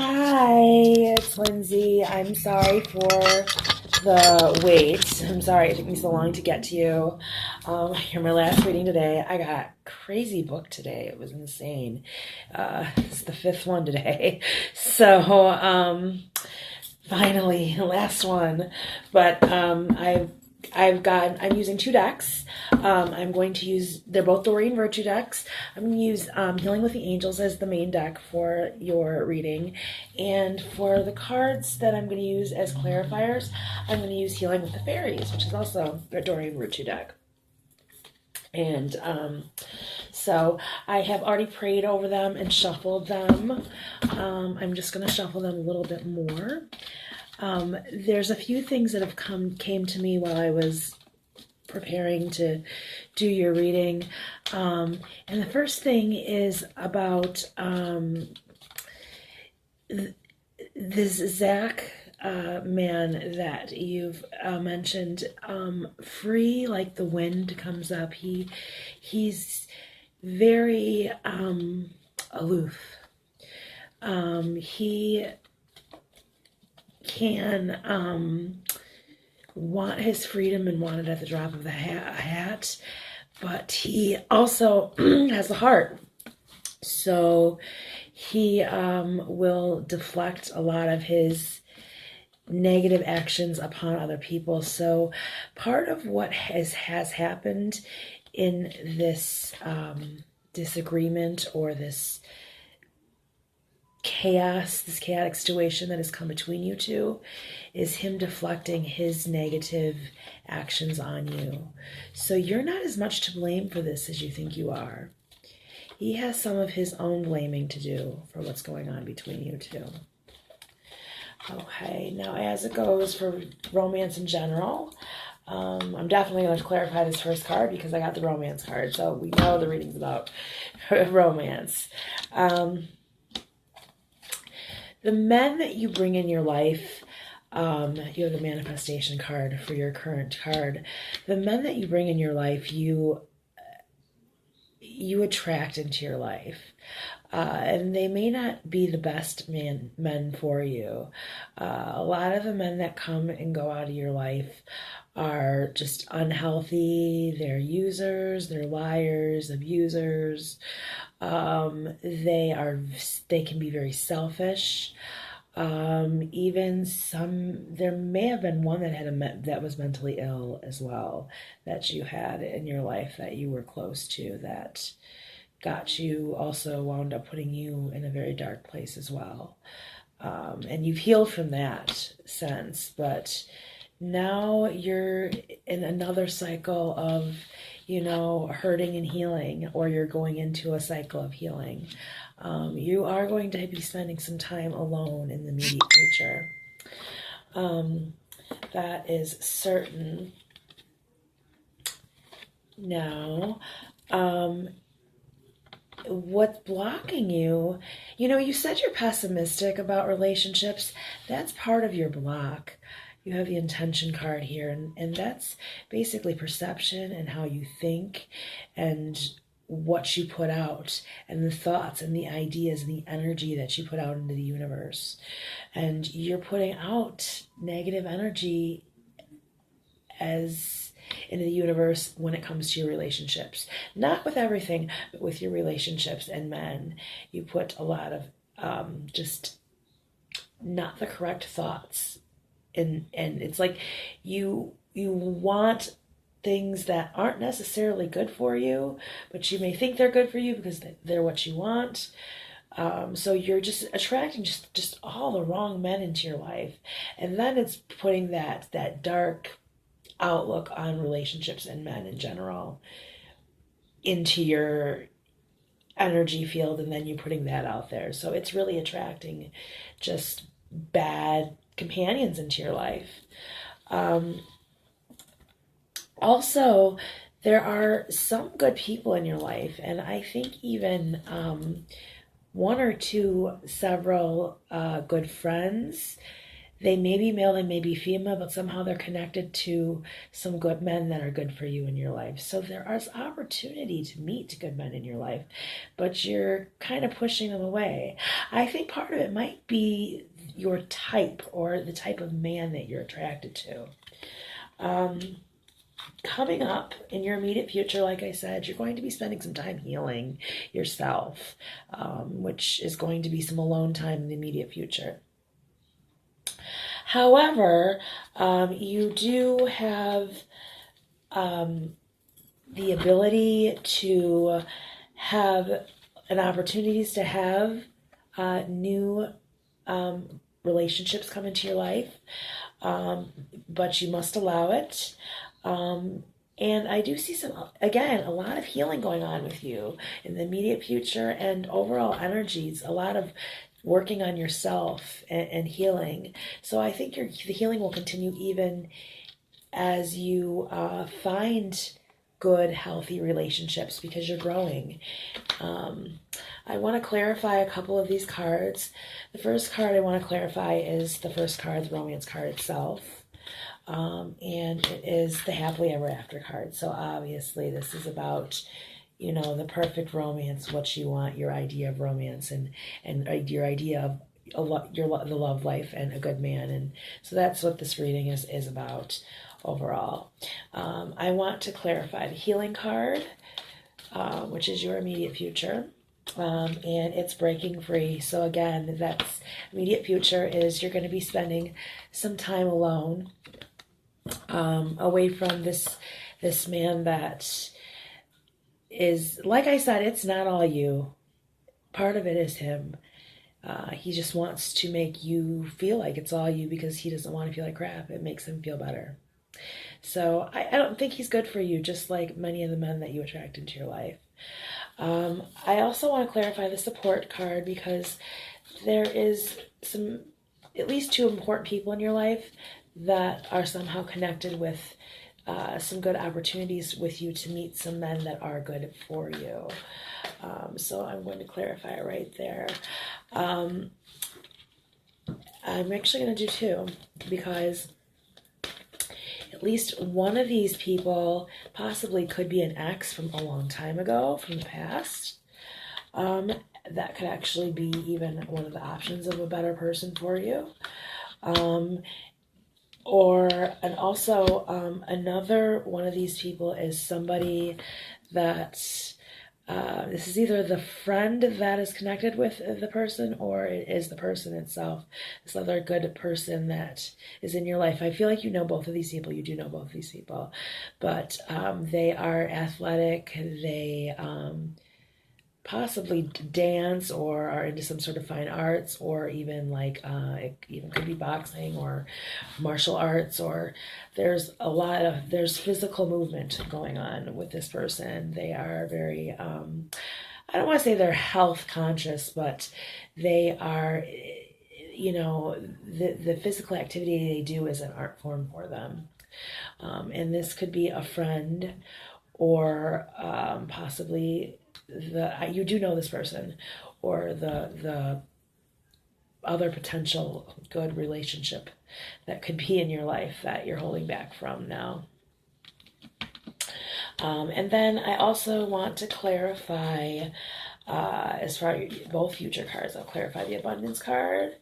Hi, it's Lindsay. I'm sorry for the wait. I'm sorry it took me so long to get to you. You're my last reading today. I got crazy book today. It was insane. It's the fifth one today. So, finally, last one. But I'm using two decks. I'm going to use, they're both Doreen Virtue decks. I'm going to use Healing with the Angels as the main deck for your reading. And for the cards that I'm going to use as clarifiers, I'm going to use Healing with the Fairies, which is also a Doreen Virtue deck. And so I have already prayed over them and shuffled them. I'm just going to shuffle them a little bit more. There's a few things that have came to me while I was preparing to do your reading. And the first thing is about this Zach man that you've mentioned. Free like the wind comes up. He's very aloof. He can want his freedom and want it at the drop of the hat, but he also has a heart. So he will deflect a lot of his negative actions upon other people. So part of what has happened in this disagreement or this chaos, this chaotic situation that has come between you two, is him deflecting his negative actions on you. So you're not as much to blame for this as you think you are. He has some of his own blaming to do for what's going on between you two. Okay, now as it goes for romance in general, I'm definitely going to clarify this first card because I got the romance card, so we know the reading's about romance. The men that you bring in your life, you have the manifestation card for your current card. The men that you bring in your life, you attract into your life. And they may not be the best men for you. A lot of the men that come and go out of your life are just unhealthy. They're users, they're liars, abusers. They can be very selfish. Even there may have been one that was mentally ill as well, that you had in your life that you were close to, that also wound up putting you in a very dark place as well. And you've healed from that sense, but now you're in another cycle of, hurting and healing, or you're going into a cycle of healing. You are going to be spending some time alone in the immediate future. That is certain. Now, what's blocking you? You said you're pessimistic about relationships. That's part of your block. You have the intention card here, and that's basically perception and how you think and what you put out and the thoughts and the ideas and the energy that you put out into the universe. And you're putting out negative energy into the universe when it comes to your relationships. Not with everything, but with your relationships and men. You put a lot of just not the correct thoughts. And it's like you want things that aren't necessarily good for you, but you may think they're good for you because they're what you want. So you're just attracting just all the wrong men into your life. And then it's putting that dark outlook on relationships and men in general into your energy field, and then you're putting that out there. So it's really attracting just bad companions into your life. Also, there are some good people in your life, and I think even one or two, several good friends They may be male, they may be female, but somehow they're connected to some good men that are good for you in your life. So there is opportunity to meet good men in your life, but you're kind of pushing them away. I think part of it might be your type or the type of man that you're attracted to. Coming up in your immediate future, like I said, you're going to be spending some time healing yourself, which is going to be some alone time in the immediate future. However, you do have the ability to have an opportunities to have new relationships come into your life, but you must allow it. And I do see again, a lot of healing going on with you in the immediate future and overall energies, a lot of working on yourself and healing. So I think the healing will continue even as you find good, healthy relationships because you're growing. I want to clarify a couple of these cards. The first card I want to clarify is the first card, the romance card itself. And it is the happily ever after card. So obviously this is about, the perfect romance, what you want, your idea of romance, and your idea of the love life and a good man. And so that's what this reading is about overall. I want to clarify the healing card, which is your immediate future. And it's breaking free. So again, that's immediate future is you're going to be spending some time alone, away from this man that is, like I said, it's not all you. Part of it is him. He just wants to make you feel like it's all you because he doesn't want to feel like crap. It makes him feel better. So I don't think he's good for you, just like many of the men that you attract into your life. I also want to clarify the support card because there is at least two important people in your life that are somehow connected with some good opportunities with you to meet some men that are good for you. So I'm going to clarify it right there. I'm actually going to do two because at least one of these people possibly could be an ex from a long time ago, from the past. That could actually be even one of the options of a better person for you. Another one of these people is somebody that this is either the friend that is connected with the person or it is the person itself, this other good person that is in your life. I feel like you know both of these people. You do know both of these people, but they are athletic. They possibly dance or are into some sort of fine arts, or even it even could be boxing or martial arts, or there's physical movement going on with this person. They are very, I don't want to say they're health conscious, but they are, the physical activity they do is an art form for them. And this could be a friend or possibly you do know this person, or the other potential good relationship that could be in your life that you're holding back from now. And then I also want to clarify, as far as both future cards, I'll clarify the abundance card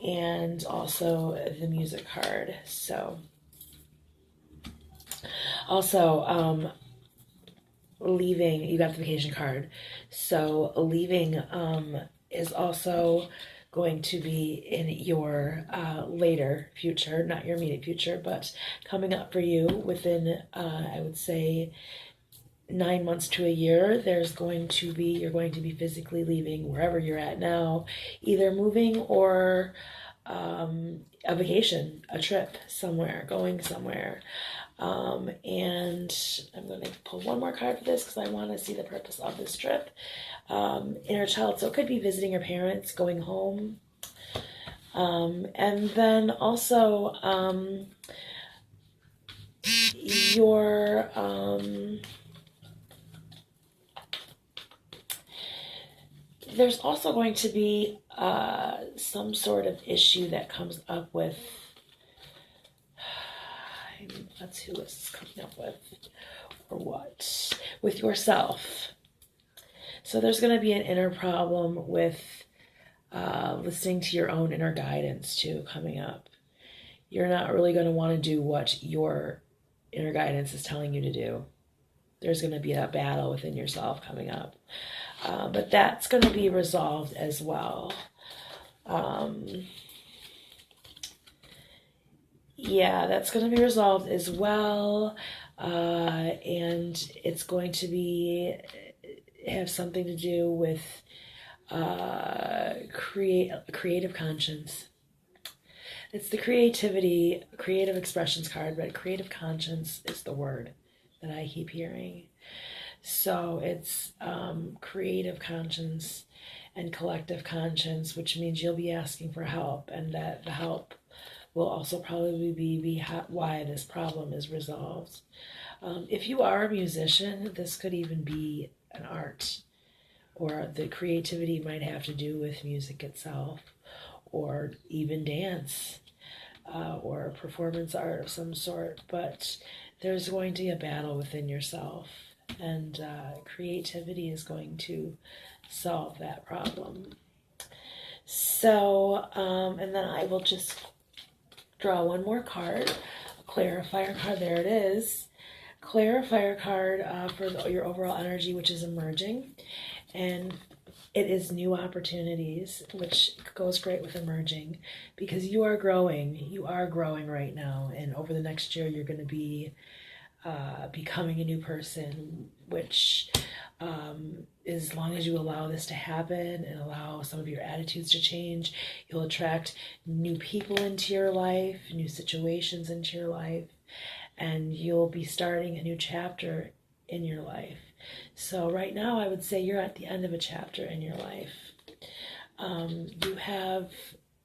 and also the music card. So also, leaving, you got the vacation card. So leaving is also going to be in your later future, not your immediate future, but coming up for you within, I would say, 9 months to a year. You're going to be physically leaving wherever you're at now, either moving or a vacation, a trip somewhere, going somewhere. And I'm going to pull one more card for this because I want to see the purpose of this trip. Inner child. So it could be visiting your parents, going home. And then also there's also going to be some sort of issue that comes up with, let's see who this is coming up with, or what, with yourself. So there's going to be an inner problem with listening to your own inner guidance too coming up. You're not really going to want to do what your inner guidance is telling you to do. There's going to be a battle within yourself coming up. But that's going to be resolved as well. Yeah, that's going to be resolved as well. And it's going to have something to do with creative conscience. It's the creative expressions card, but creative conscience is the word that I keep hearing. So it's creative conscience and collective conscience, which means you'll be asking for help, and that the help will also probably be why this problem is resolved. If you are a musician, this could even be an art, or the creativity might have to do with music itself, or even dance, or performance art of some sort. But there's going to be a battle within yourself, and creativity is going to solve that problem. So, and then I will just draw one more card, a clarifier card. There it is. Clarifier card for your overall energy, which is emerging. And it is new opportunities, which goes great with emerging, because you are growing. You are growing right now. And over the next year, you're going to be becoming a new person, which as long as you allow this to happen and allow some of your attitudes to change, you'll attract new people into your life, new situations into your life, and you'll be starting a new chapter in your life. So right now, I would say you're at the end of a chapter in your life. You have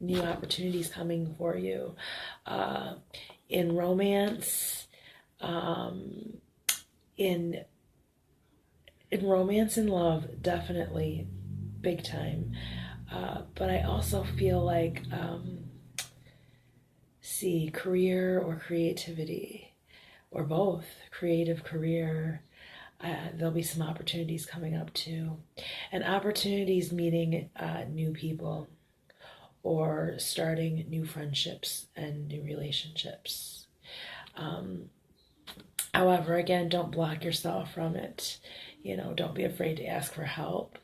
new opportunities coming for you in romance, in romance and love, definitely, big time. But I also feel like, career or creativity, or both, creative career. There'll be some opportunities coming up too. And opportunities meeting new people, or starting new friendships and new relationships. However, again, don't block yourself from it. Don't be afraid to ask for help.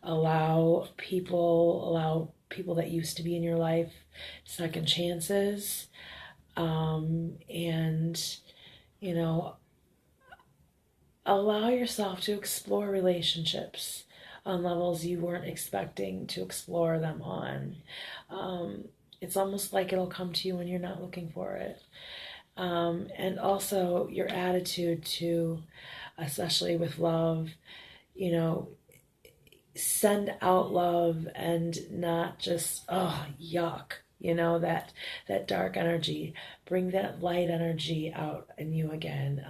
Allow people that used to be in your life second chances. And, allow yourself to explore relationships on levels you weren't expecting to explore them on. It's almost like it'll come to you when you're not looking for it. And also your attitude to, especially with love, send out love and not just, oh, yuck, that dark energy. Bring that light energy out in you again.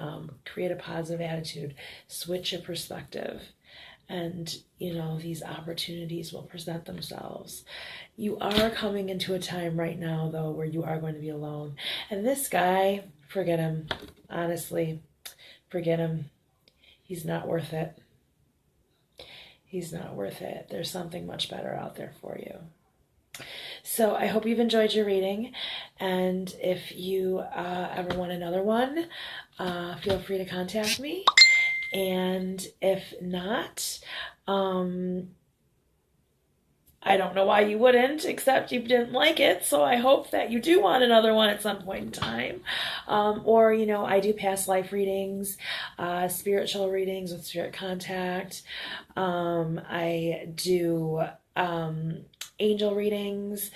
Create a positive attitude. Switch your perspective. And, these opportunities will present themselves. You are coming into a time right now, though, where you are going to be alone. And this guy, forget him. Honestly, forget him. He's not worth it. He's not worth it. There's something much better out there for you. So I hope you've enjoyed your reading. And if you ever want another one, feel free to contact me. And if not, I don't know why you wouldn't, except you didn't like it. So I hope that you do want another one at some point in time. Or, I do past life readings, spiritual readings with spirit contact. I do angel readings.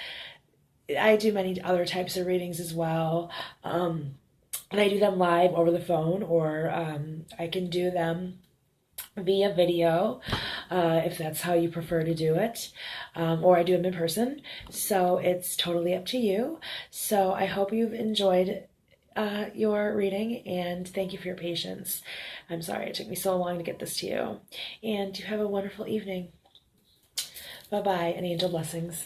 I do many other types of readings as well. And I do them live over the phone, or I can do them via video, if that's how you prefer to do it, or I do them in person. So it's totally up to you. So I hope you've enjoyed your reading, and thank you for your patience. I'm sorry it took me so long to get this to you. And you have a wonderful evening. Bye-bye, and angel blessings.